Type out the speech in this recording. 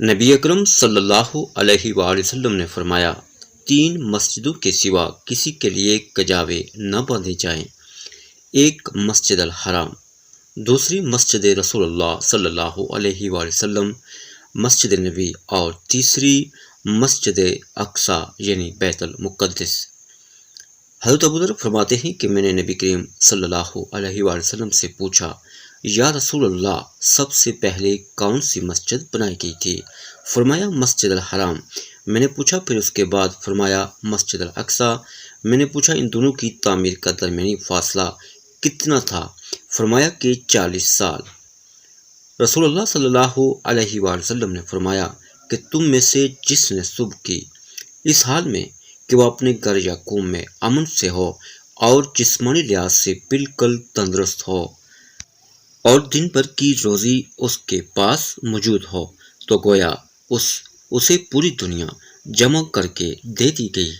نبی اکرم صلی اللہ علیہ وآلہ وسلم نے فرمایا، 3 مسجدوں کے سوا کسی کے لیے کجاوے نہ باندھے جائیں۔ ایک مسجد الحرام، دوسری مسجد رسول اللہ صلی اللہ علیہ وآلہ وسلم مسجد نبی، اور تیسری مسجد اقصی یعنی بیت المقدس۔ حضرت ابوذر فرماتے ہیں کہ میں نے نبی کریم صلی اللہ علیہ وآلہ وسلم سے پوچھا، یا رسول اللہ، سب سے پہلے کون سی مسجد بنائی گئی تھی؟ فرمایا مسجد الحرام۔ میں نے پوچھا پھر اس کے بعد فرمایا مسجد الاقصی۔ میں نے پوچھا ان دونوں کی تعمیر کا درمیانی فاصلہ کتنا تھا؟ فرمایا کہ 40 سال۔ رسول اللہ صلی اللہ علیہ وآلہ وسلم نے فرمایا کہ تم میں سے جس نے صبح کی اس حال میں کہ وہ اپنے گھر یا قوم میں امن سے ہو اور جسمانی لحاظ سے بالکل تندرست ہو اور دن بھر کی روزی اس کے پاس موجود ہو، تو گویا اسے پوری دنیا جمع کر کے دے دی گئی